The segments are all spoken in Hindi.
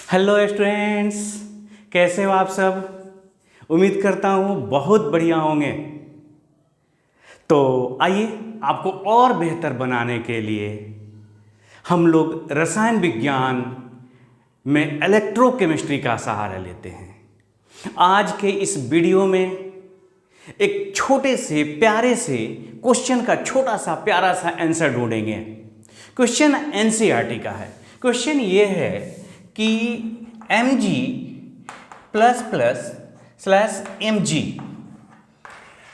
हेलो स्टूडेंट्स, कैसे हो आप सब। उम्मीद करता हूँ बहुत बढ़िया होंगे। तो आइए, आपको और बेहतर बनाने के लिए हम लोग रसायन विज्ञान में इलेक्ट्रोकेमिस्ट्री का सहारा लेते हैं। आज के इस वीडियो में एक छोटे से प्यारे से क्वेश्चन का छोटा सा प्यारा सा आंसर ढूंढेंगे। क्वेश्चन एनसीईआरटी का है। क्वेश्चन ये है कि Mg plus plus slash Mg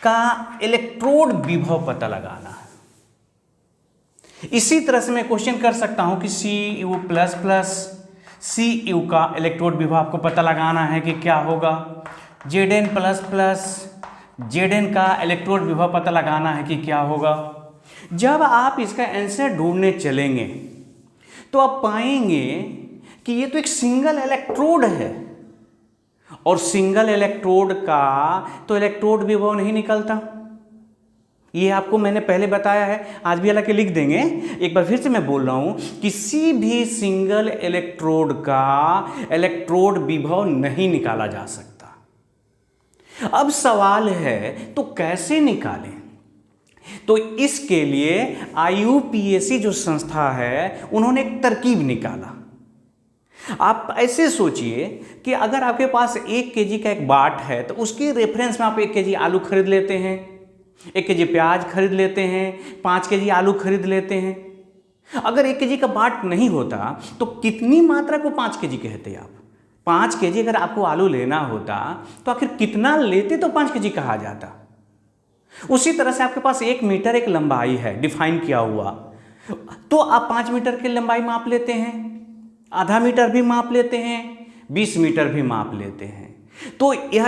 का इलेक्ट्रोड विभव पता लगाना है। इसी तरह से मैं क्वेश्चन कर सकता हूं कि Cu प्लस प्लस Cu का इलेक्ट्रोड विभव आपको पता लगाना है कि क्या होगा। Zn प्लस प्लस Zn का इलेक्ट्रोड विभव पता लगाना है कि क्या होगा। जब आप इसका आंसर ढूंढने चलेंगे तो आप पाएंगे कि ये तो एक सिंगल इलेक्ट्रोड है और सिंगल इलेक्ट्रोड का तो इलेक्ट्रोड विभव नहीं निकलता। ये आपको मैंने पहले बताया है, आज भी हालांकि लिख देंगे। एक बार फिर से मैं बोल रहा हूं, किसी भी सिंगल इलेक्ट्रोड का इलेक्ट्रोड विभव नहीं निकाला जा सकता। अब सवाल है तो कैसे निकालें। तो इसके लिए IUPAC जो संस्था है उन्होंने एक तरकीब निकाला। आप ऐसे सोचिए कि अगर आपके पास 1 केजी का एक बाट है तो उसके रेफरेंस में आप 1 केजी आलू खरीद लेते हैं, 1 केजी प्याज खरीद लेते हैं, 5 केजी आलू खरीद लेते हैं। अगर 1 केजी का बाट नहीं होता तो कितनी मात्रा को 5 केजी कहते आप। 5 केजी अगर आपको आलू लेना होता तो आखिर कितना लेते तो 5 केजी कहा जाता। उसी तरह से आपके पास 1 मीटर एक लंबाई है डिफाइन किया हुआ, तो आप 5 मीटर की लंबाई माप लेते हैं, आधा मीटर भी माप लेते हैं, 20 मीटर भी माप लेते हैं। तो यह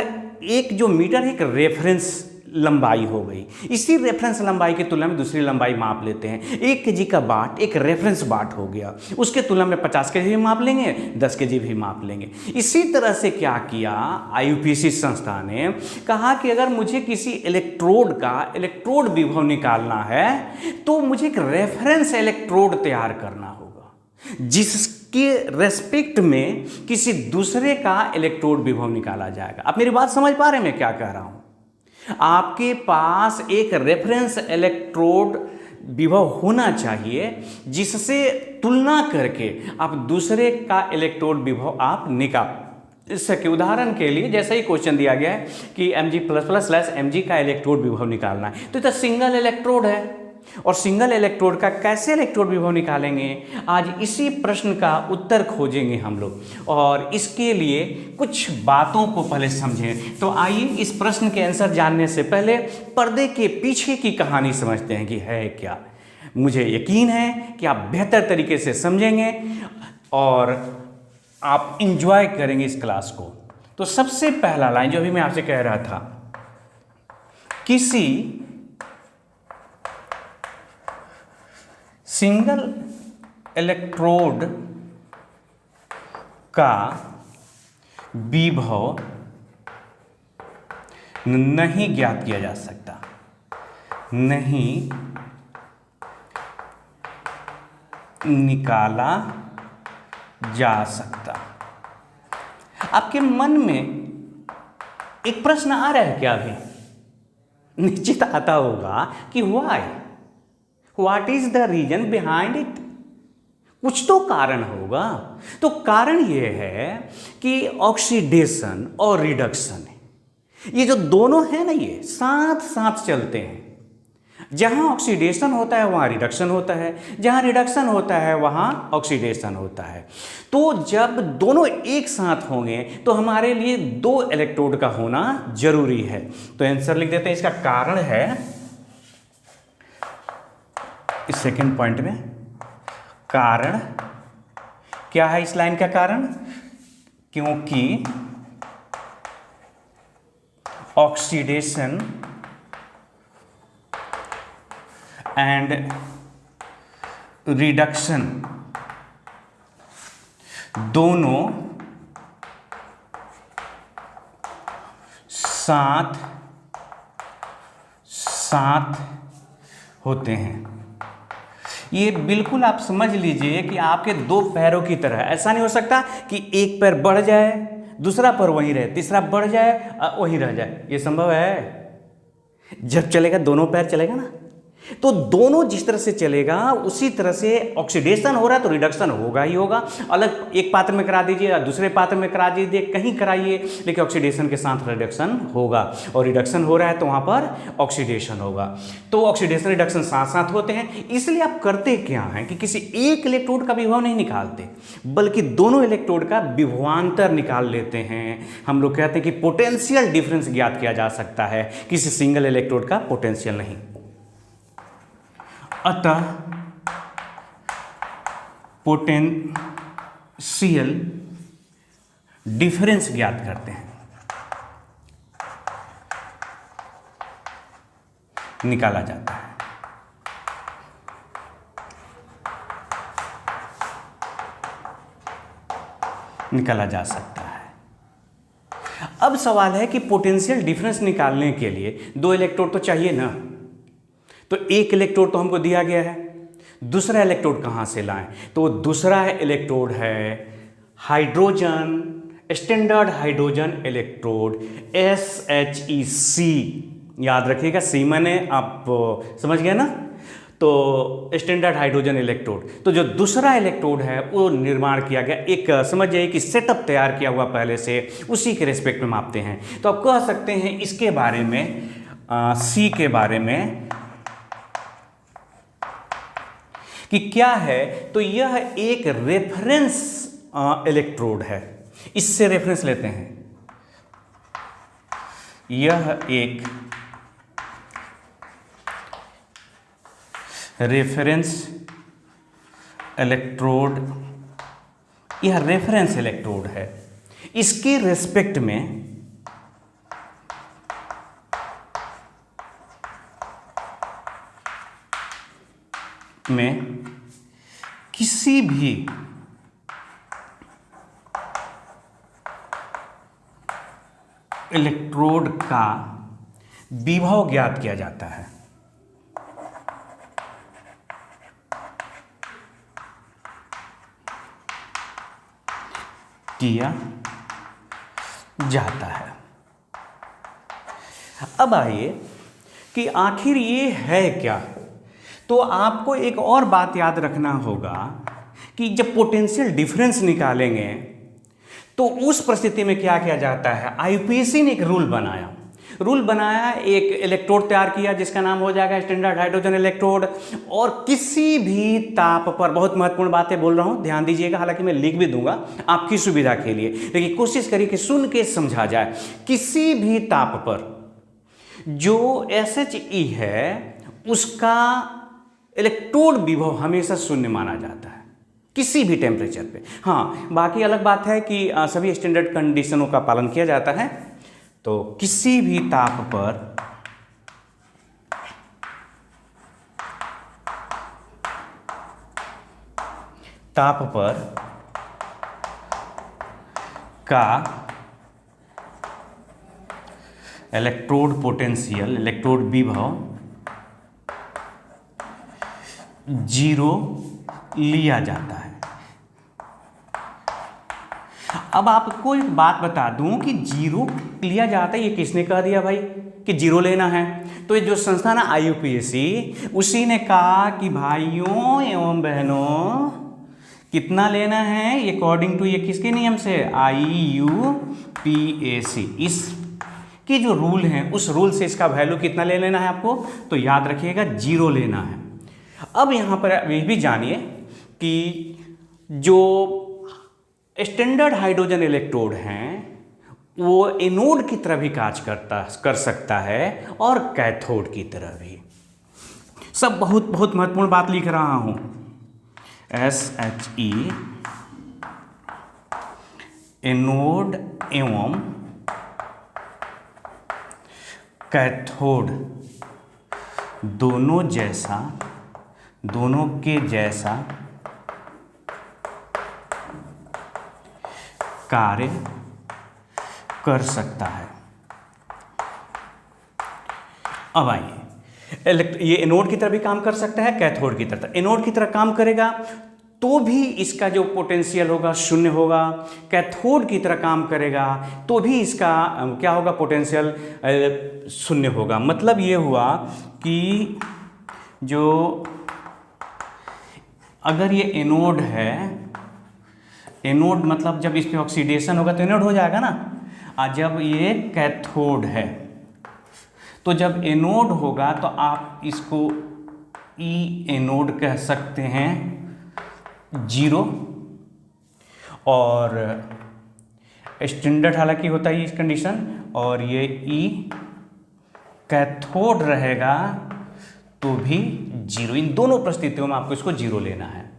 एक जो मीटर है एक रेफरेंस लंबाई हो गई। इसी रेफरेंस लंबाई की तुलना में दूसरी लंबाई माप लेते हैं। 1 केजी का बाट एक रेफरेंस बाट हो गया, उसके तुलना में 50 केजी भी माप लेंगे, 10 केजी भी माप लेंगे। इसी तरह से क्या किया IUPAC संस्था ने, कहा कि अगर मुझे किसी इलेक्ट्रोड का इलेक्ट्रोड विभव निकालना है तो मुझे एक रेफरेंस इलेक्ट्रोड तैयार करना होगा जिसके रेस्पेक्ट में किसी दूसरे का इलेक्ट्रोड विभव निकाला जाएगा। आप मेरी बात समझ पा रहे हैं मैं क्या कह रहा हूं। आपके पास एक रेफरेंस इलेक्ट्रोड विभव होना चाहिए जिससे तुलना करके आप दूसरे का इलेक्ट्रोड विभव आप निकाल सके। उदाहरण के लिए जैसे ही क्वेश्चन दिया गया है कि Mg plus plus slash Mg का इलेक्ट्रोड विभव निकालना है, तो ये सिंगल इलेक्ट्रोड है और सिंगल इलेक्ट्रोड का कैसे इलेक्ट्रोड विभव निकालेंगे, आज इसी प्रश्न का उत्तर खोजेंगे हम लोग। और इसके लिए कुछ बातों को पहले समझें। तो आइए इस प्रश्न के आंसर जानने से पहले पर्दे के पीछे की कहानी समझते हैं कि है क्या। मुझे यकीन है कि आप बेहतर तरीके से समझेंगे और आप इंजॉय करेंगे इस क्लास को। तो सबसे पहला लाइन जो अभी मैं आपसे कह रहा था, किसी सिंगल इलेक्ट्रोड का विभव नहीं ज्ञात किया जा सकता, नहीं निकाला जा सकता। आपके मन में एक प्रश्न आ रहा है क्या? अभी निश्चित आता होगा कि why, what is the reason behind it. कुछ तो कारण होगा। तो कारण यह है कि ऑक्सीडेशन और रिडक्शन है, ये जो दोनों है ना, ये साथ साथ चलते हैं। जहां ऑक्सीडेशन होता है वहां रिडक्शन होता है, जहां रिडक्शन होता है वहां ऑक्सीडेशन होता है। तो जब दोनों एक साथ होंगे तो हमारे लिए 2 इलेक्ट्रोड का होना जरूरी है। तो आंसर लिख देते हैं। इसका कारण है, इस सेकंड पॉइंट में कारण क्या है, इस लाइन का कारण, क्योंकि ऑक्सीडेशन एंड रिडक्शन दोनों साथ साथ होते हैं। ये बिल्कुल आप समझ लीजिए कि आपके दो पैरों की तरह। ऐसा नहीं हो सकता कि एक पैर बढ़ जाए, दूसरा पैर वहीं रहे, तीसरा बढ़ जाए वहीं रह जाए। ये संभव है? जब चलेगा दोनों पैर चलेगा ना, तो दोनों जिस तरह से चलेगा उसी तरह से ऑक्सीडेशन हो रहा है तो रिडक्शन होगा ही होगा। अलग एक पात्र में करा दीजिए या दूसरे पात्र में करा दीजिए, कहीं कराइए, लेकिन ऑक्सीडेशन के साथ रिडक्शन होगा, और रिडक्शन हो रहा है तो वहाँ पर ऑक्सीडेशन होगा। तो ऑक्सीडेशन रिडक्शन साथ साथ होते हैं। इसलिए आप करते क्या हैं कि किसी एक इलेक्ट्रोड का विभव नहीं निकालते, बल्कि दोनों इलेक्ट्रोड का विभवांतर निकाल लेते हैं। हम लोग कहते हैं कि पोटेंशियल डिफरेंस ज्ञात किया जा सकता है, किसी सिंगल इलेक्ट्रोड का पोटेंशियल नहीं। अतः पोटेंशियल डिफरेंस ज्ञात करते हैं, निकाला जाता है। निकाला जा सकता है। अब सवाल है कि पोटेंशियल डिफरेंस निकालने के लिए दो इलेक्ट्रोड तो चाहिए ना, तो एक इलेक्ट्रोड तो हमको दिया गया है, दूसरा इलेक्ट्रोड कहाँ से लाएं? तो दूसरा इलेक्ट्रोड है hydrogen, standard hydrogen electrode, SHEC। याद रखिएगा, सी माने आप समझ गए ना, तो स्टैंडर्ड हाइड्रोजन इलेक्ट्रोड। तो जो दूसरा इलेक्ट्रोड है वो निर्माण किया गया, एक समझ जाइए कि सेटअप तैयार किया हुआ पहले से, उसी के रेस्पेक्ट में मापते हैं। तो आप कह सकते हैं इसके बारे में, सी के बारे में कि क्या है, तो यह एक रेफरेंस इलेक्ट्रोड है। इससे रेफरेंस लेते हैं, यह एक रेफरेंस इलेक्ट्रोड, यह रेफरेंस इलेक्ट्रोड है। इसके रेस्पेक्ट में किसी भी इलेक्ट्रोड का विभव ज्ञात किया जाता है। किया जाता है। अब आइए कि आखिर ये है क्या। तो आपको एक और बात याद रखना होगा कि जब पोटेंशियल डिफरेंस निकालेंगे तो उस परिस्थिति में क्या किया जाता है। आईयूपीएसी ने एक रूल बनाया, एक इलेक्ट्रोड तैयार किया जिसका नाम हो जाएगा स्टैंडर्ड हाइड्रोजन इलेक्ट्रोड, और किसी भी ताप पर, बहुत महत्वपूर्ण बातें बोल रहा हूं, ध्यान दीजिएगा, हालांकि मैं लिख भी दूंगा आपकी सुविधा के लिए, लेकिन कोशिश करिए कि सुन के समझा जाए। किसी भी ताप पर जो SHE है उसका इलेक्ट्रोड विभव हमेशा शून्य माना जाता है, किसी भी टेम्परेचर पे। हाँ, बाकी अलग बात है कि सभी स्टैंडर्ड कंडीशनों का पालन किया जाता है। तो किसी भी ताप पर का इलेक्ट्रोड पोटेंशियल, इलेक्ट्रोड विभव 0 लिया जाता है। अब आपको एक बात बता दूं कि 0 लिया जाता है, ये किसने कह दिया भाई कि 0 लेना है? तो ये जो संस्थान है आईयूपीएसी, उसी ने कहा कि भाइयों एवं बहनों कितना लेना है अकॉर्डिंग टू, ये किसके नियम से, आईयूपीएसी, इसके जो रूल हैं उस रूल से इसका वैल्यू कितना ले लेना है आपको, तो याद रखिएगा 0 लेना है। अब यहाँ पर ये भी जानिए कि जो स्टैंडर्ड हाइड्रोजन इलेक्ट्रोड हैं वो एनोड की तरह भी कार्य कर सकता है और कैथोड की तरह भी। सब बहुत बहुत महत्वपूर्ण बात लिख रहा हूं। SHE एनोड एवं कैथोड दोनों के जैसा कार्य कर सकता है। अब आइए, ये एनोड की तरह भी काम कर सकता है, कैथोड की तरह। एनोड की तरह काम करेगा तो भी इसका जो पोटेंशियल होगा शून्य होगा, कैथोड की तरह काम करेगा तो भी इसका क्या होगा, पोटेंशियल शून्य होगा। मतलब ये हुआ कि जो अगर ये एनोड है, एनोड मतलब जब इस पे ऑक्सीडेशन होगा तो एनोड हो जाएगा ना, और जब ये कैथोड है तो जब एनोड होगा तो आप इसको ई एनोड कह सकते हैं, 0। और स्टैंडर्ड हालांकि होता है इस कंडीशन, और ये ई कैथोड रहेगा तो भी 0। इन दोनों परिस्थितियों में आपको इसको 0 लेना है।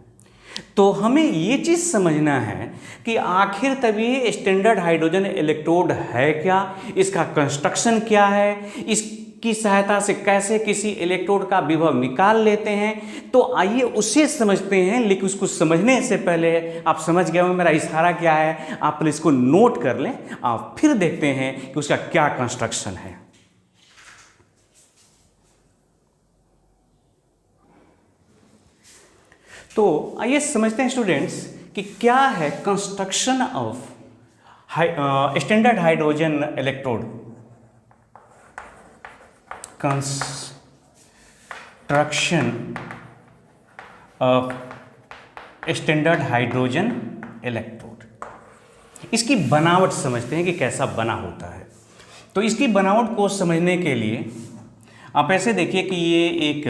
तो हमें ये चीज़ समझना है कि आखिर तब ये स्टैंडर्ड हाइड्रोजन इलेक्ट्रोड है क्या, इसका कंस्ट्रक्शन क्या है, इसकी सहायता से कैसे किसी इलेक्ट्रोड का विभव निकाल लेते हैं। तो आइए उसे समझते हैं, लेकिन उसको समझने से पहले आप समझ गए हो मेरा इशारा क्या है, आप पहले इसको नोट कर लें, आप फिर देखते हैं कि उसका क्या कंस्ट्रक्शन है। तो आइए समझते हैं स्टूडेंट्स कि क्या है construction of standard hydrogen electrode. Construction of standard hydrogen electrode, इसकी बनावट समझते हैं कि कैसा बना होता है। तो इसकी बनावट को समझने के लिए आप ऐसे देखिए कि ये एक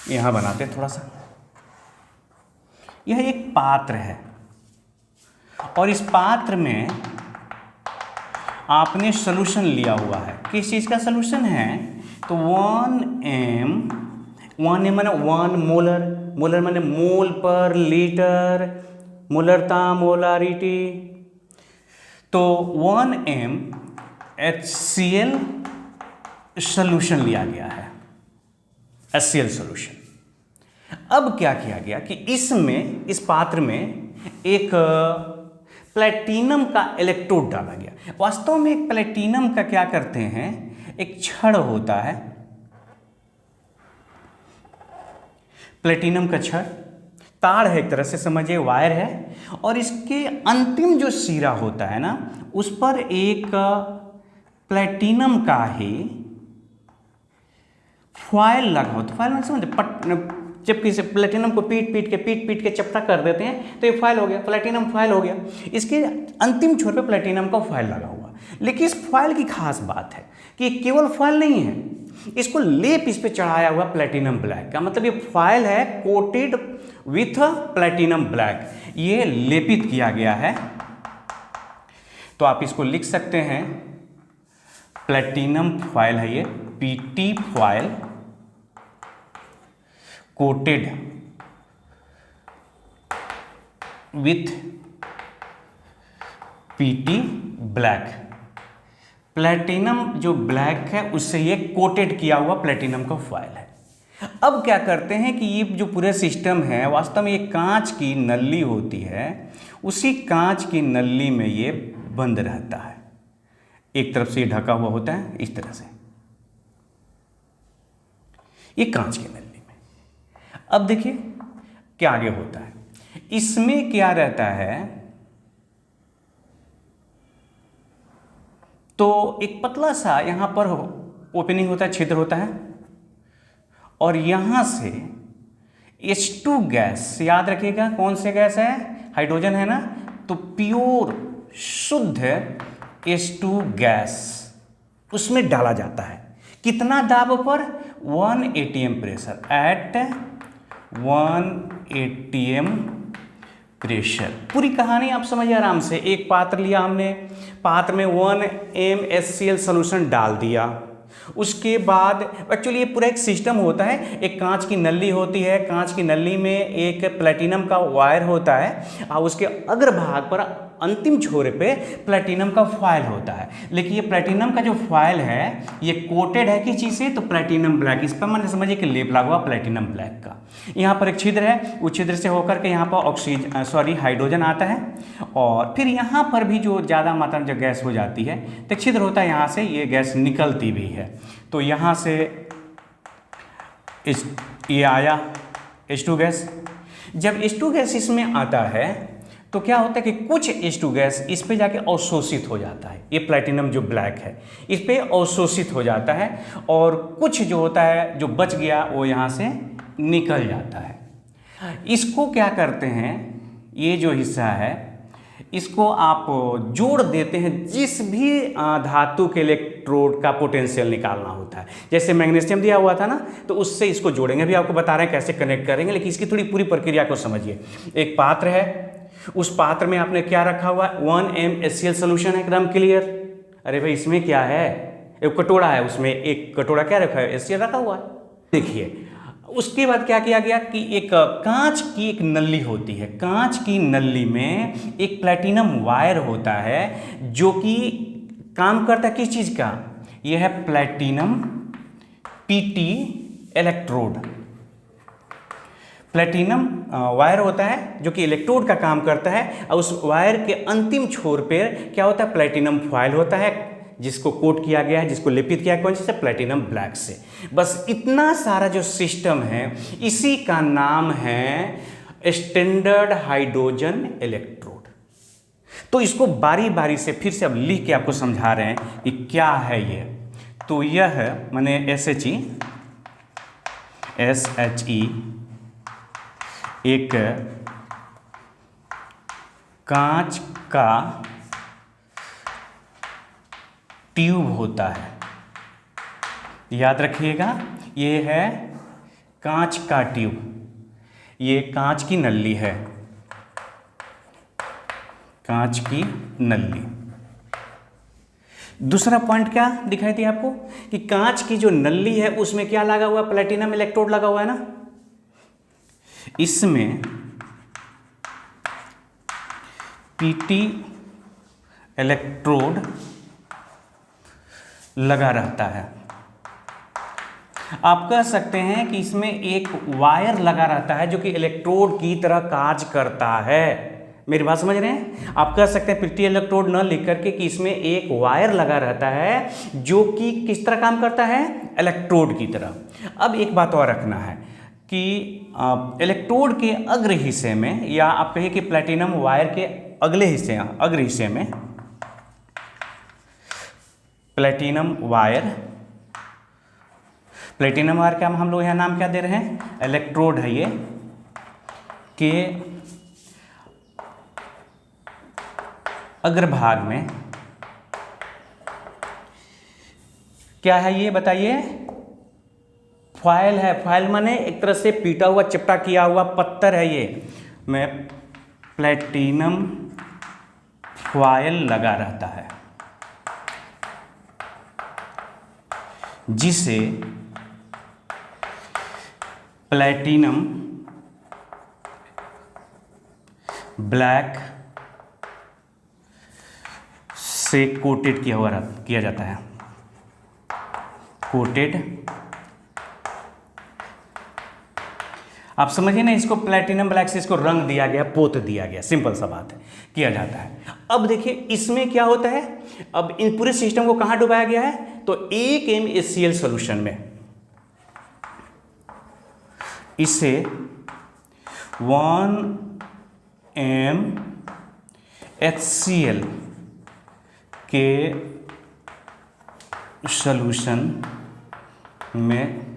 यहां बनाते हैं थोड़ा सा, यह एक पात्र है और इस पात्र में आपने सॉल्यूशन लिया हुआ है। किस चीज़ का सॉल्यूशन है, तो 1m माने 1 मोलर, मोलर माने मोल पर लीटर, मोलरता मोलारिटी। तो 1m HCl सॉल्यूशन लिया गया है, HCl सॉल्यूशन। अब क्या किया गया कि इसमें, इस पात्र में एक प्लेटिनम का इलेक्ट्रोड डाला गया। वास्तव में एक प्लेटिनम का क्या करते हैं, एक छड़ होता है, प्लेटिनम का छड़, तार है एक तरह से समझिए, वायर है, और इसके अंतिम जो सिरा होता है ना, उस पर एक प्लेटिनम का ही फॉयल लगा होता है। फॉयल में समझे, जब किसी प्लेटिनम को पीट पीट के चपटा कर देते हैं तो ये फॉयल हो गया, प्लेटिनम फॉयल हो गया। इसके अंतिम छोर पे प्लेटिनम का फॉयल लगा हुआ। लेकिन इस फॉयल की खास बात है कि ये केवल फॉयल नहीं है, इसको लेप इस पे चढ़ाया हुआ प्लेटिनम ब्लैक का, मतलब ये फॉयल है कोटेड विथ प्लेटिनम ब्लैक, ये लेपित किया गया है। तो आप इसको लिख सकते हैं, प्लेटिनम फॉयल है ये, PT foil coated with PT black. Platinum जो ब्लैक है उससे ये कोटेड किया हुआ प्लेटिनम का फॉयल है। अब क्या करते हैं कि ये जो पूरे सिस्टम है, वास्तव में ये कांच की नली होती है, उसी कांच की नली में ये बंद रहता है, एक तरफ से ये ढका हुआ होता है इस तरह से, ये कांच की नली। अब देखिए क्या आगे होता है, इसमें क्या रहता है, तो एक पतला सा यहां पर ओपनिंग होता है, छिद्र होता है, और यहां से H2 गैस, याद रखिएगा कौन से गैस है, हाइड्रोजन है ना, तो प्योर शुद्ध H2 गैस उसमें डाला जाता है। कितना दाब पर, 1 atm pressure, at 1 atm pressure. पूरी कहानी आप समझिए आराम से। एक पात्र लिया हमने, पात्र में 1m HCl सॉल्यूशन डाल दिया, उसके बाद एक्चुअली ये पूरा एक सिस्टम होता है। एक कांच की नली होती है, कांच की नली में एक प्लेटिनम का वायर होता है और उसके अग्रभाग पर अंतिम छोरे पे प्लेटिनम का फॉयल होता है। लेकिन ये प्लेटिनम का जो फॉयल है ये कोटेड है किस चीज़ से, तो प्लेटिनम ब्लैक। इस पर मैंने समझिए कि लेप लगा हुआ प्लेटिनम ब्लैक का। यहाँ पर एक छिद्र है, उस छिद्र से होकर के यहाँ पर हाइड्रोजन आता है और फिर यहाँ पर भी जो ज़्यादा मात्रा में जो गैस हो जाती है तो छिद्र होता है, यहाँ से ये गैस निकलती भी है। तो यहाँ से ये आया H2 गैस। जब H2 गैस इसमें आता है तो क्या होता है कि कुछ H2 गैस इस पे जाके अवशोषित हो जाता है। ये प्लेटिनम जो ब्लैक है इस पे अवशोषित हो जाता है और कुछ जो होता है जो बच गया वो यहाँ से निकल जाता है। इसको क्या करते हैं, ये जो हिस्सा है इसको आप जोड़ देते हैं जिस भी धातु के इलेक्ट्रोड का पोटेंशियल निकालना होता है। जैसे मैग्नीशियम दिया हुआ था ना, तो उससे इसको जोड़ेंगे। अभी आपको बता रहे हैं कैसे कनेक्ट करेंगे, लेकिन इसकी थोड़ी पूरी प्रक्रिया को समझिए। एक पात्र है, उस पात्र में आपने क्या रखा हुआ है, 1 mHCl सोल्यूशन है, एकदम क्लियर। अरे भाई इसमें क्या है, एक कटोरा है, उसमें एक कटोरा क्या रखा है, HCl रखा हुआ है। देखिए उसके बाद क्या किया गया कि एक कांच की एक नली होती है, कांच की नली में एक प्लेटिनम वायर होता है जो कि काम करता है किस चीज़ का, यह है platinum PT electrode. Platinum wire होता है जो कि इलेक्ट्रोड का काम करता है और उस वायर के अंतिम छोर पर क्या होता है, प्लेटिनम फॉयल होता है जिसको कोट किया गया है, जिसको लेपित किया है कौन से, प्लेटिनम ब्लैक से। बस इतना सारा जो सिस्टम है इसी का नाम है स्टैंडर्ड हाइड्रोजन इलेक्ट्रोड। तो इसको बारी बारी से फिर से अब लिख के आपको समझा रहे हैं कि क्या है ये। तो यह माने SHE एक कांच का ट्यूब होता है, याद रखिएगा। ये है कांच का ट्यूब, ये कांच की नली है, कांच की नली। दूसरा पॉइंट क्या दिखाई दिया आपको कि कांच की जो नली है उसमें क्या लगा हुआ, प्लेटिनम इलेक्ट्रोड लगा हुआ है ना। इसमें PT इलेक्ट्रोड लगा रहता है। आप कह सकते हैं कि इसमें एक वायर लगा रहता है जो कि इलेक्ट्रोड की तरह कार्य करता है। मेरी बात समझ रहे हैं? आप कह सकते हैं PT इलेक्ट्रोड न लिख करके कि इसमें एक वायर लगा रहता है जो कि किस तरह काम करता है, इलेक्ट्रोड की तरह। अब एक बात और रखना है कि इलेक्ट्रोड के अग्र हिस्से में, या आप कहिए कि प्लेटिनम वायर के अगले हिस्से, अग्र हिस्से में प्लेटिनम वायर का हम लोग यहाँ नाम क्या दे रहे हैं, इलेक्ट्रोड है ये, के अग्रभाग में क्या है ये बताइए, फॉयल है। फॉयल माने एक तरह से पीटा हुआ चिपटा किया हुआ पत्थर है ये, में प्लेटिनम फॉयल लगा रहता है जिसे प्लेटिनम ब्लैक से कोटेड किया जाता है, कोटेड। आप समझिए ना, इसको प्लेटिनम ब्लैक से इसको रंग दिया गया, पोत दिया गया, सिंपल सा बात है, किया जाता है। अब देखिए इसमें क्या होता है, अब इन पूरे सिस्टम को कहां डुबाया गया है, तो 1 mHCl सॉल्यूशन में। इसे 1 mHCl के सॉल्यूशन में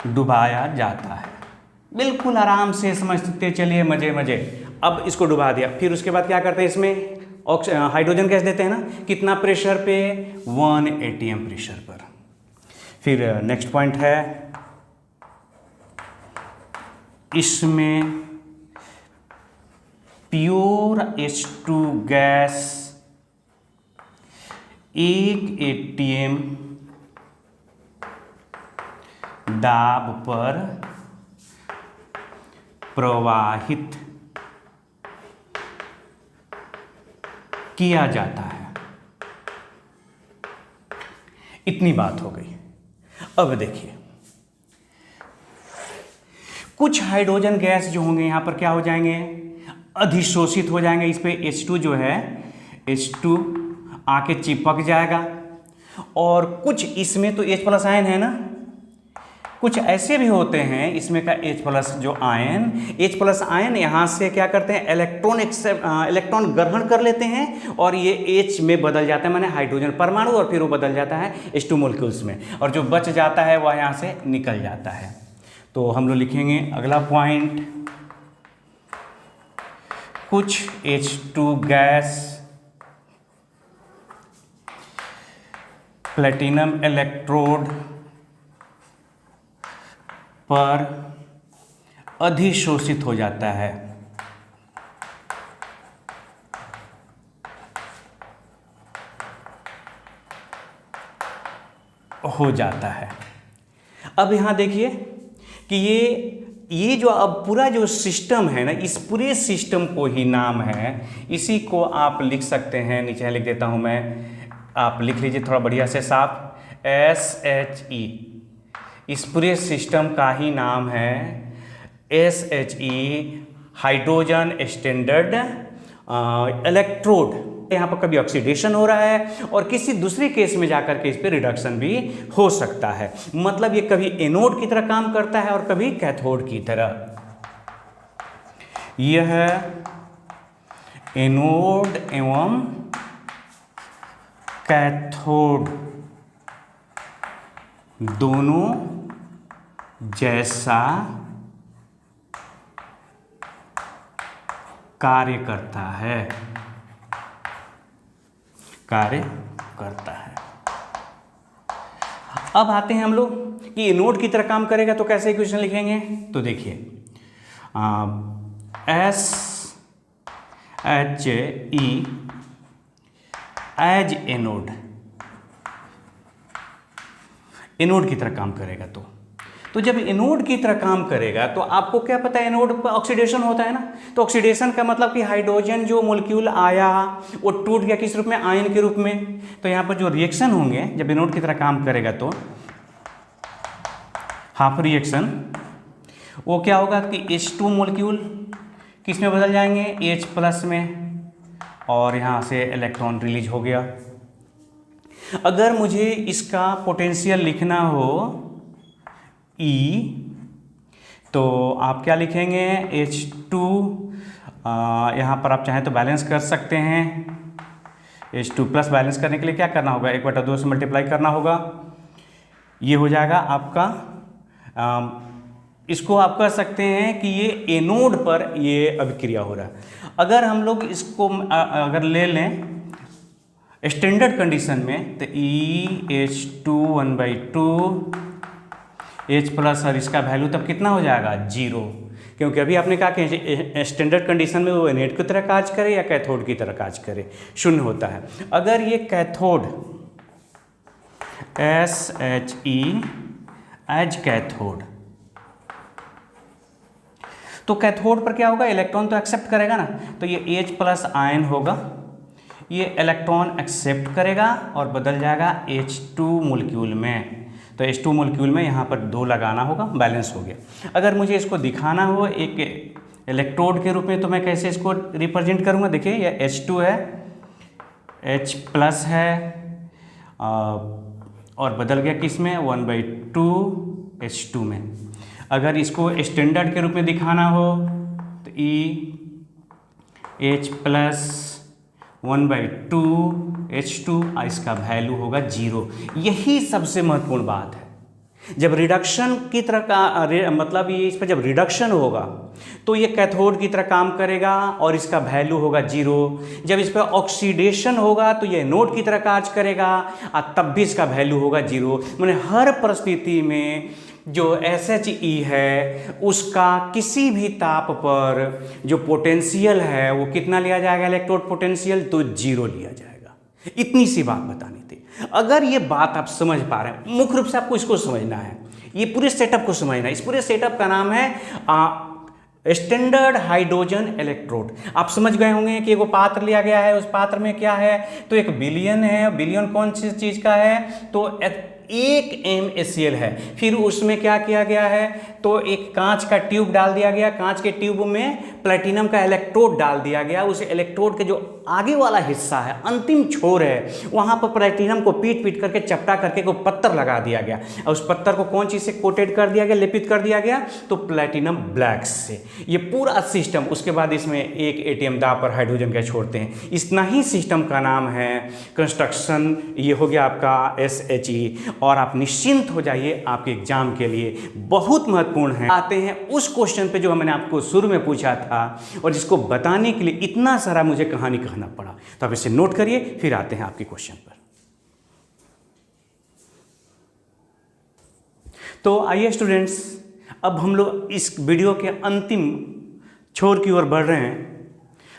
डुबाया जाता है। बिल्कुल आराम से समझते चलिए, मजे मजे। अब इसको डुबा दिया, फिर उसके बाद क्या करते हैं, इसमें हाइड्रोजन गैस देते हैं ना, कितना प्रेशर पे, 1 atm प्रेशर पर। फिर नेक्स्ट पॉइंट है, इसमें प्योर H2 गैस 1 एटीएम दाब पर प्रवाहित किया जाता है। इतनी बात हो गई। अब देखिए, कुछ हाइड्रोजन गैस जो होंगे यहां पर क्या हो जाएंगे, अधिशोषित हो जाएंगे। इस पे H2 जो है, H2 आके चिपक जाएगा। और कुछ इसमें तो H प्लस आयन है ना, कुछ ऐसे भी होते हैं इसमें का H प्लस जो आयन, H प्लस आयन यहाँ से क्या करते हैं, इलेक्ट्रॉन ग्रहण कर लेते हैं और ये H में बदल जाता है, माने हाइड्रोजन परमाणु, और फिर वो बदल जाता है H2 मॉलिक्यूल्स में, और जो बच जाता है वह यहाँ से निकल जाता है। तो हम लोग लिखेंगे अगला पॉइंट, कुछ H2 गैस प्लेटिनम इलेक्ट्रोड पर अधिशोषित हो जाता है। अब यहां देखिए कि ये जो अब पूरा जो सिस्टम है ना, इस पूरे सिस्टम को ही नाम है, इसी को आप लिख सकते हैं, नीचे लिख देता हूं मैं, आप लिख लीजिए थोड़ा बढ़िया से साफ, SHE। इस पूरे सिस्टम का ही नाम है SHE, हाइड्रोजन स्टैंडर्ड इलेक्ट्रोड। यहाँ पर कभी ऑक्सीडेशन हो रहा है और किसी दूसरे केस में जाकर के इस पर रिडक्शन भी हो सकता है। मतलब ये कभी एनोड की तरह काम करता है और कभी कैथोड की तरह। यह एनोड एवं कैथोड दोनों जैसा कार्य करता है। अब आते हैं हम लोग कि एनोड की तरह काम करेगा तो कैसे इक्वेशन लिखेंगे। तो देखिए, SHE एज एनोड की तरह काम करेगा। तो जब एनोड की तरह काम करेगा तो आपको क्या पता है, एनोड पर ऑक्सीडेशन होता है ना। तो ऑक्सीडेशन का मतलब कि हाइड्रोजन जो मॉलिक्यूल आया वो टूट गया किस रूप में, आयन के रूप में। तो यहाँ पर जो रिएक्शन होंगे जब एनोड की तरह काम करेगा तो हाफ रिएक्शन वो क्या होगा कि H2 मॉलिक्यूल किस में बदल जाएंगे, H प्लस में, और यहाँ से इलेक्ट्रॉन रिलीज हो गया। अगर मुझे इसका पोटेंशियल लिखना हो E, तो आप क्या लिखेंगे, H2, यहाँ पर आप चाहें तो बैलेंस कर सकते हैं। H2 प्लस बैलेंस करने के लिए क्या करना होगा, 1/2 से मल्टीप्लाई करना होगा। ये हो जाएगा आपका, इसको आप कह सकते हैं कि ये एनोड पर ये अभिक्रिया हो रहा है। अगर हम लोग इसको अगर ले लें स्टैंडर्ड कंडीशन में तो EH2 1/2 H प्लस, और इसका वैल्यू तब कितना हो जाएगा, 0, क्योंकि अभी आपने कहा कि स्टैंडर्ड कंडीशन में वो एनोड की तरह काज करे या कैथोड की तरह काज करे, 0 होता है। अगर ये कैथोड SHE एज कैथोड, तो कैथोड पर क्या होगा, इलेक्ट्रॉन तो एक्सेप्ट करेगा ना, तो ये H प्लस आयन होगा, ये इलेक्ट्रॉन एक्सेप्ट करेगा और बदल जाएगा H2 मॉलिक्यूल में। तो H2 मॉलिक्यूल में यहाँ पर 2 लगाना होगा, बैलेंस हो गया। अगर मुझे इसको दिखाना हो एक इलेक्ट्रोड के रूप में तो मैं कैसे इसको रिप्रेजेंट करूँगा, देखिए ये H2 है, H प्लस है, और बदल गया किस में, 1/2 H2 में। अगर इसको स्टैंडर्ड के रूप में दिखाना हो तो H प्लस 1/2 H2, इसका वैल्यू होगा 0। यही सबसे महत्वपूर्ण बात है। जब रिडक्शन की तरह का मतलब ये इस पर जब रिडक्शन होगा तो ये कैथोड की तरह काम करेगा और इसका वैल्यू होगा 0। जब इस पर ऑक्सीडेशन होगा तो ये एनोड की तरह कार्य करेगा और तब भी इसका वैल्यू होगा 0। मैंने हर परिस्थिति में जो SHE है उसका किसी भी ताप पर जो पोटेंशियल है वो कितना लिया जाएगा, इलेक्ट्रोड पोटेंशियल, तो 0 लिया जाएगा। इतनी सी बात बतानी थी। अगर ये बात आप समझ पा रहे हैं, मुख्य रूप से आपको इसको समझना है, ये पूरे सेटअप को समझना है। इस पूरे सेटअप का नाम है स्टैंडर्ड हाइड्रोजन इलेक्ट्रोड। आप समझ गए होंगे कि एक पात्र लिया गया है, उस पात्र में क्या है, तो एक विलयन है। विलयन कौन सी चीज़ का है, तो 1 MaCl है। फिर उसमें क्या किया गया है, तो एक कांच का ट्यूब डाल दिया गया, कांच के ट्यूब में प्लेटिनम का इलेक्ट्रोड डाल दिया गया। उस इलेक्ट्रोड के जो आगे वाला हिस्सा है, अंतिम छोर है, वहाँ पर प्लेटिनम को पीट पीट करके चपटा करके को पत्थर लगा दिया गया, और उस पत्थर को कौन चीज़ से कोटेड कर दिया गया, लेपित कर दिया गया, तो प्लेटिनम ब्लैक से। ये पूरा सिस्टम, उसके बाद इसमें एक एटीएम दाब पर हाइड्रोजन गैस छोड़ते हैं। इतना ही सिस्टम का नाम है कंस्ट्रक्शन। ये हो गया आपका SHE। और आप निश्चिंत हो जाइए, आपके एग्जाम के लिए बहुत महत्वपूर्ण है। आते हैं उस क्वेश्चन पे जो मैंने आपको शुरू में पूछा था, और जिसको बताने के लिए इतना सारा मुझे कहानी कहना पड़ा। तो आप इसे नोट करिए, फिर आते हैं आपके क्वेश्चन पर। तो आइए स्टूडेंट्स, अब हम लोग इस वीडियो के अंतिम छोर की ओर बढ़ रहे हैं।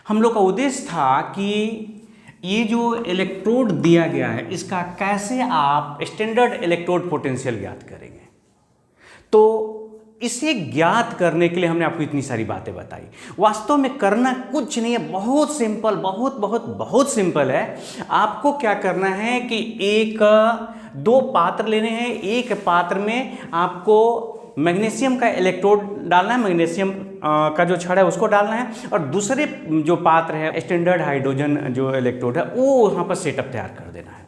हम लोग का उद्देश्य था कि ये जो इलेक्ट्रोड दिया गया है, इसका कैसे आप स्टैंडर्ड इलेक्ट्रोड पोटेंशियल ज्ञात करेंगे। तो इसे ज्ञात करने के लिए हमने आपको इतनी सारी बातें बताई। वास्तव में करना कुछ नहीं है, बहुत सिंपल, बहुत बहुत बहुत सिंपल है। आपको क्या करना है कि दो पात्र लेने हैं। एक पात्र में आपको मैग्नीशियम का इलेक्ट्रोड डालना है, मैग्नीशियम का जो छड़ है उसको डालना है, और दूसरे जो पात्र है स्टैंडर्ड हाइड्रोजन जो इलेक्ट्रोड है वो वहाँ पर सेटअप तैयार कर देना है।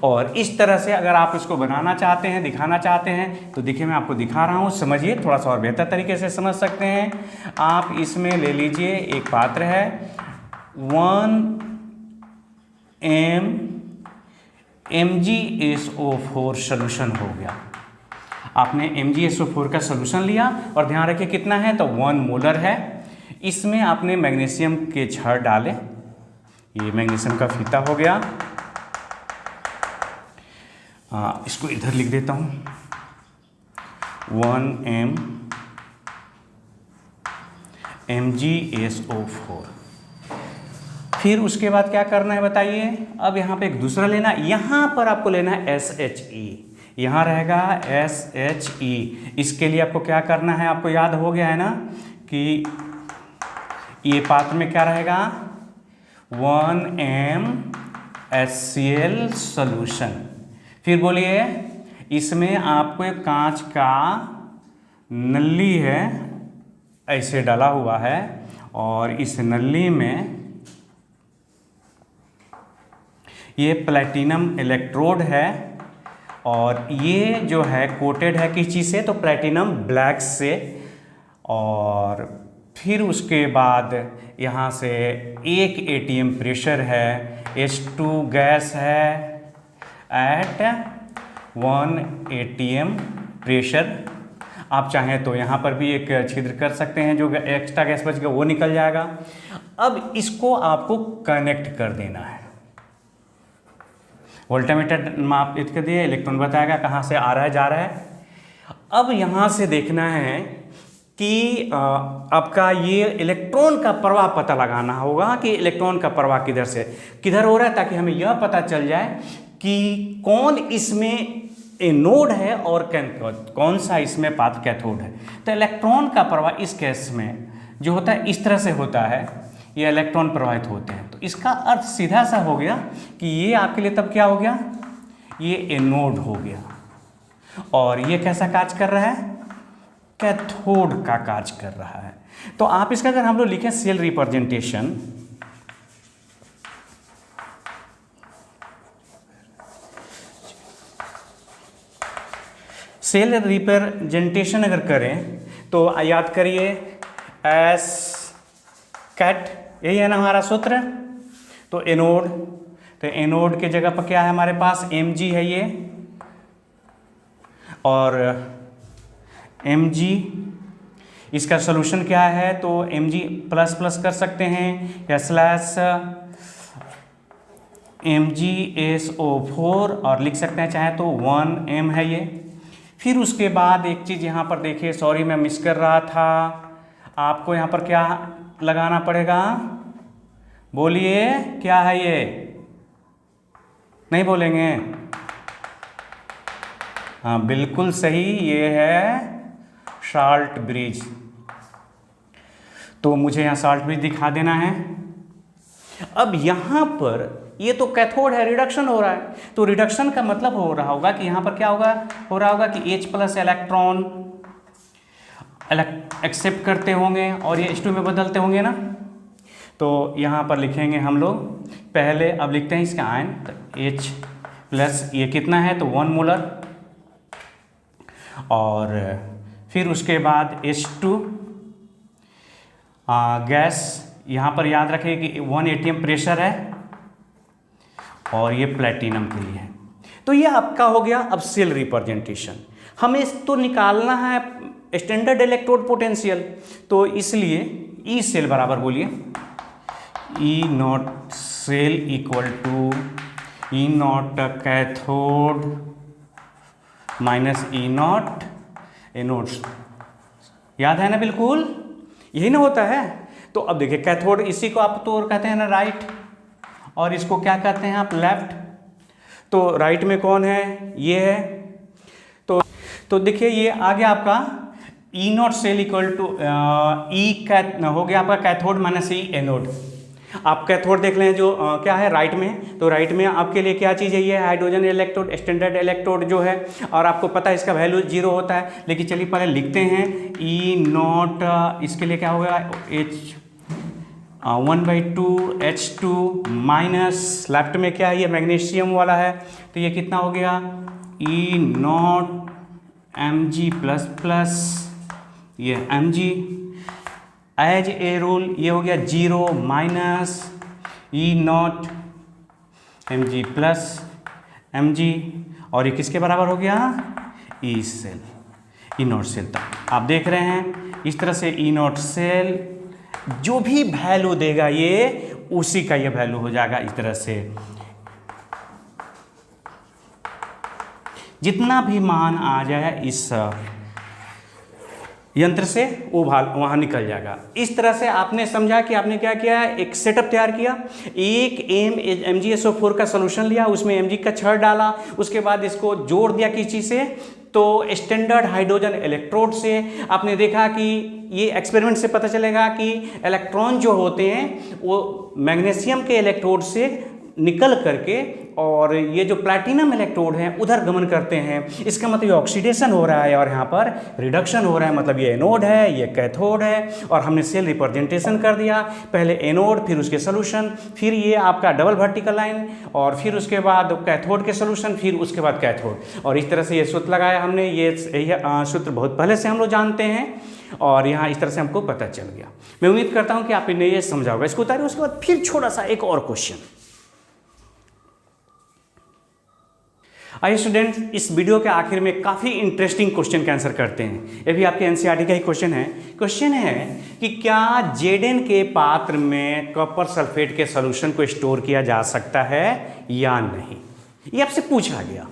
और इस तरह से अगर आप इसको बनाना चाहते हैं, दिखाना चाहते हैं, तो देखिए मैं आपको दिखा रहा हूँ, समझिए, थोड़ा सा और बेहतर तरीके से समझ सकते हैं। आप इसमें ले लीजिए, एक पात्र है, 1 MgSO4 सोल्यूशन हो गया। आपने MgSO4 का सोल्यूशन लिया, और ध्यान रखिए कितना है, तो 1 मोलर है। इसमें आपने मैग्नीशियम के छड़ डाले, ये मैग्नीशियम का फीता हो गया। इसको इधर लिख देता हूँ, 1 MgSO4। फिर उसके बाद क्या करना है बताइए। अब यहाँ पे एक दूसरा लेना, यहाँ पर आपको लेना है SHE, यहाँ रहेगा SHE। इसके लिए आपको क्या करना है, आपको याद हो गया है ना कि ये पात्र में क्या रहेगा, 1 MHCl सॉल्यूशन। फिर बोलिए, इसमें आपको एक कांच का नली है, ऐसे डाला हुआ है, और इस नली में ये प्लेटिनम इलेक्ट्रोड है, और ये जो है कोटेड है किस चीज़ से, तो प्लेटिनम ब्लैक से। और फिर उसके बाद यहाँ से 1 ATM प्रेशर है, H2 गैस है एट 1 ATM प्रेशर। आप चाहें तो यहाँ पर भी एक छिद्र कर सकते हैं, जो एक्स्ट्रा गैस बच गया वो निकल जाएगा। अब इसको आपको कनेक्ट कर देना है। वोल्टामीटर माप कर दिए, इलेक्ट्रॉन बताएगा कहाँ से आ रहा है, जा रहा है। अब यहाँ से देखना है कि आपका ये इलेक्ट्रॉन का प्रवाह पता लगाना होगा कि इलेक्ट्रॉन का प्रवाह किधर हो रहा है, ताकि हमें यह पता चल जाए कि कौन इसमें एनोड है और कौन सा इसमें पात्र कैथोड है। तो इलेक्ट्रॉन का प्रवाह इस केस में जो होता है इस तरह से होता है, ये इलेक्ट्रॉन प्रवाहित होते हैं। तो इसका अर्थ सीधा सा हो गया कि ये आपके लिए तब क्या हो गया, ये एनोड हो गया। और ये कैसा कार्य कर रहा है, कैथोड का कार्य कर रहा है। तो आप इसका अगर हम लोग लिखें सेल रिप्रेजेंटेशन, सेल रिप्रेजेंटेशन अगर करें तो याद करिए एस कैट, यही है ना हमारा सूत्र। तो एनोड, तो एनोड के जगह पर क्या है हमारे पास, Mg है ये, और Mg इसका सोल्यूशन क्या है, तो Mg प्लस प्लस कर सकते हैं या स्लैश MgSO4 और लिख सकते हैं चाहे तो 1 M है ये। फिर उसके बाद एक चीज़ यहाँ पर देखिए, सॉरी मैं मिस कर रहा था, आपको यहाँ पर क्या लगाना पड़ेगा, बोलिए क्या है ये, नहीं बोलेंगे, हाँ बिल्कुल सही, ये है साल्ट ब्रिज। तो मुझे यहाँ साल्ट ब्रिज दिखा देना है। अब यहाँ पर ये तो कैथोड है, रिडक्शन हो रहा है, तो रिडक्शन का मतलब हो रहा होगा कि यहाँ पर क्या होगा, हो रहा होगा कि H प्लस इलेक्ट्रॉन एक्सेप्ट करते होंगे और ये H2 में बदलते होंगे ना। तो यहाँ पर लिखेंगे हम लोग पहले, अब लिखते हैं इसका आयन, तो H प्लस ये कितना है, तो 1 मोलर, और फिर उसके बाद H2 गैस, यहाँ पर याद रखें कि 1 atm प्रेशर है और ये प्लेटिनम के लिए है। तो ये आपका हो गया अब सेल रिप्रेजेंटेशन। हमें तो निकालना है स्टैंडर्ड इलेक्ट्रोड पोटेंशियल, तो इसलिए ई सेल बराबर बोलिए E naught cell equal to E naught cathode minus E naught anode. याद है ना, बिल्कुल यही ना होता है। तो अब देखिए कैथोड, इसी को आप तो कहते हैं ना राइट, और इसको क्या कहते हैं आप, लेफ्ट। तो राइट में कौन है, ये है। तो देखिए ये आ गया आपका ई नॉट सेल इक्वल टू ई हो गया आपका कैथोड माइनस ई एनोड। आप कैथोड देख लें जो क्या है राइट में, तो राइट में आपके लिए क्या चीज़ है, ये हाइड्रोजन इलेक्ट्रोड, स्टैंडर्ड इलेक्ट्रोड जो है, और आपको पता है इसका वैल्यू 0 होता है। लेकिन चलिए पहले लिखते हैं ई नॉट, इसके लिए क्या होगा, H 1/2 H2 माइनस लेफ्ट में क्या है, ये मैग्नीशियम वाला है, तो ये कितना हो गया E naught Mg plus plus, ये Mg एज ए रूल, ये हो गया 0 minus E naught Mg plus Mg, और ये किसके बराबर हो गया, E cell, E naught cell. तक आप देख रहे हैं इस तरह से ई नॉट सेल जो भी वैल्यू देगा ये उसी का ये वैल्यू हो जाएगा। इस तरह से जितना भी मान आ जाए इस यंत्र से वो वहाँ निकल जाएगा। इस तरह से आपने समझा कि आपने क्या किया, एक सेटअप तैयार किया, एक MgSO4 का सोल्यूशन लिया, उसमें Mg का छड़ डाला, उसके बाद इसको जोड़ दिया किस चीज़ से, तो स्टैंडर्ड हाइड्रोजन इलेक्ट्रोड से। आपने देखा कि ये एक्सपेरिमेंट से पता चलेगा कि इलेक्ट्रॉन जो होते हैं वो मैग्नीशियम के इलेक्ट्रोड से निकल करके और ये जो प्लैटिनम इलेक्ट्रोड हैं उधर गमन करते हैं। इसका मतलब ये ऑक्सीडेशन हो रहा है और यहाँ पर रिडक्शन हो रहा है, मतलब ये एनोड है, ये कैथोड है। और हमने सेल रिप्रेजेंटेशन कर दिया, पहले एनोड फिर उसके सोल्यूशन, फिर ये आपका डबल वर्टिकल लाइन, और फिर उसके बाद कैथोड के सोल्यूशन, फिर उसके बाद कैथोड। और इस तरह से ये सूत्र लगाया हमने, ये सूत्र बहुत पहले से हम लोग जानते हैं और यहाँ इस तरह से हमको पता चल गया। मैं उम्मीद करता हूँ कि आपने ये समझा होगा। इसको उतारिए, उसके बाद फिर छोटा सा एक और क्वेश्चन। आइए स्टूडेंट्स, इस वीडियो के आखिर में काफ़ी इंटरेस्टिंग क्वेश्चन का आंसर करते हैं। ये भी आपके एनसीईआरटी का ही क्वेश्चन है। क्वेश्चन है कि क्या Zn के पात्र में कॉपर सल्फेट के सॉल्यूशन को स्टोर किया जा सकता है या नहीं, ये आपसे पूछा गया।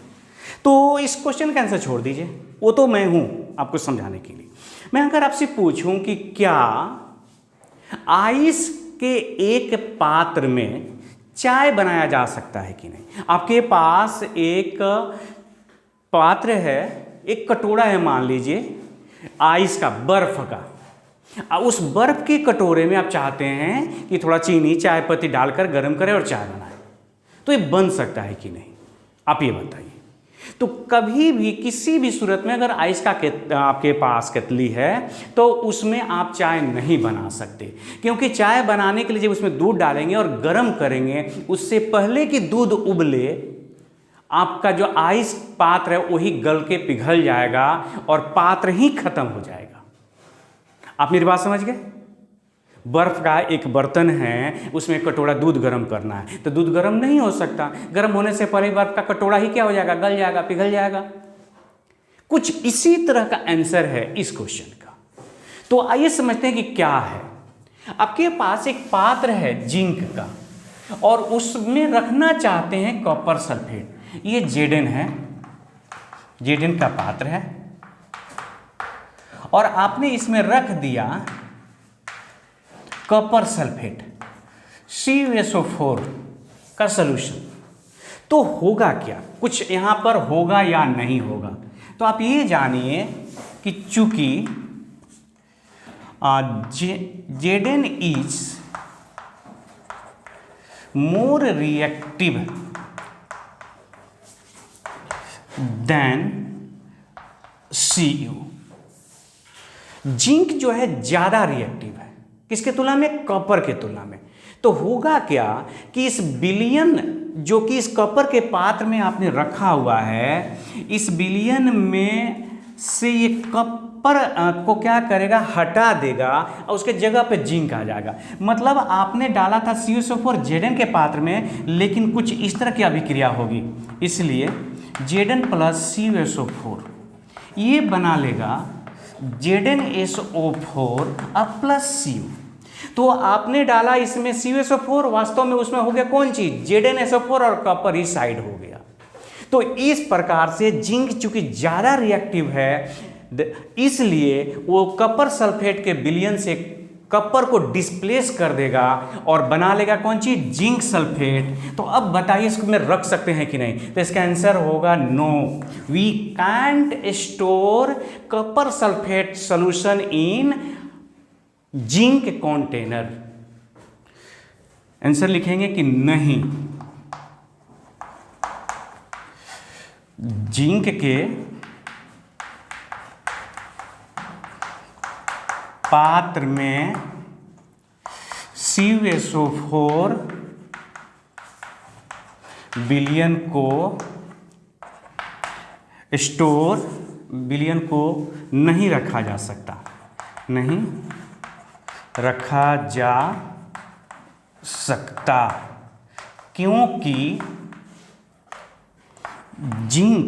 तो इस क्वेश्चन का आंसर छोड़ दीजिए, वो तो मैं हूँ आपको समझाने के लिए। मैं अगर आपसे पूछूं कि क्या आइस के एक पात्र में चाय बनाया जा सकता है कि नहीं। आपके पास एक पात्र है, एक कटोरा है, मान लीजिए आइस का, बर्फ का। उस बर्फ के कटोरे में आप चाहते हैं कि थोड़ा चीनी, चाय पत्ती डालकर गर्म करें और चाय बनाएं, तो ये बन सकता है कि नहीं, आप ये बताइए। तो कभी भी किसी भी सूरत में अगर आइस का आपके पास केतली है तो उसमें आप चाय नहीं बना सकते, क्योंकि चाय बनाने के लिए जब उसमें दूध डालेंगे और गर्म करेंगे, उससे पहले कि दूध उबले आपका जो आइस पात्र है वही गल के पिघल जाएगा और पात्र ही खत्म हो जाएगा। आप मेरी बात समझ गए। बर्फ का एक बर्तन है, उसमें कटोरा दूध गर्म करना है, तो दूध गर्म नहीं हो सकता, गर्म होने से पहले बर्फ का कटोरा ही क्या हो जाएगा, गल जाएगा, पिघल जाएगा। कुछ इसी तरह का आंसर है इस क्वेश्चन का। तो आइए समझते हैं कि क्या है। आपके पास एक पात्र है जिंक का और उसमें रखना चाहते हैं कॉपर सल्फेट। ये Zn है, Zn का पात्र है और आपने इसमें रख दिया कॉपर सल्फेट CuSO4 का सॉल्यूशन। तो होगा क्या, कुछ यहां पर होगा या नहीं होगा। तो आप ये जानिए कि चूंकि Zn is more reactive than Cu, zinc जो है ज्यादा रिएक्टिव है किसके तुलना में, कॉपर के तुलना में। तो होगा क्या कि इस विलयन जो कि इस कॉपर के पात्र में आपने रखा हुआ है, इस विलयन में से ये कॉपर को क्या करेगा, हटा देगा और उसके जगह पे जिंक आ जाएगा। मतलब आपने डाला था CuSO4 Zn के पात्र में, लेकिन कुछ इस तरह की अभिक्रिया होगी, इसलिए Zn प्लस CuSO4 ये बना लेगा ZnSO4 अब प्लस Cu। तो आपने डाला इसमें CuSO4, वास्तव में उसमें हो गया कौन चीज, ZnSO4 और कॉपर इस साइड हो गया। तो इस प्रकार से जिंक चूंकि ज्यादा रिएक्टिव है, इसलिए वो कॉपर सल्फेट के विलयन से कॉपर को डिस्प्लेस कर देगा और बना लेगा कौन चीज, जिंक सल्फेट। तो अब बताइए इसको में रख सकते हैं कि नहीं, तो इसका आंसर होगा no, we can't store copper sulphate solution in zinc container. Answer लिखेंगे कि नहीं, जिंक के पात्र में CuSO4 विलयन को स्टोर, विलयन को नहीं रखा जा सकता, नहीं रखा जा सकता, क्योंकि जिंक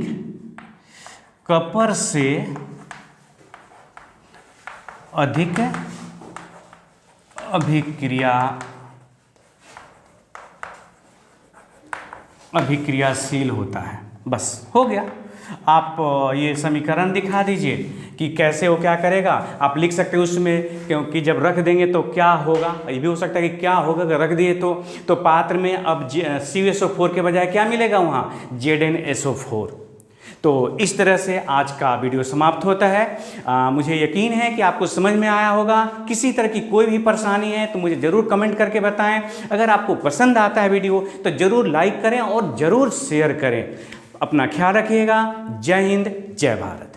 कॉपर से अधिक अभिक्रियाशील होता है। बस हो गया। आप ये समीकरण दिखा दीजिए कि कैसे वो क्या करेगा, आप लिख सकते हो उसमें, क्योंकि जब रख देंगे तो क्या होगा, ये भी हो सकता है कि क्या होगा अगर रख दिए तो पात्र में अब CuSO4 के बजाय क्या मिलेगा वहाँ, ZnSO4। तो इस तरह से आज का वीडियो समाप्त होता है। मुझे यकीन है कि आपको समझ में आया होगा। किसी तरह की कोई भी परेशानी है तो मुझे ज़रूर कमेंट करके बताएं। अगर आपको पसंद आता है वीडियो तो ज़रूर लाइक करें और ज़रूर शेयर करें। अपना ख्याल रखिएगा। जय हिंद, जय भारत।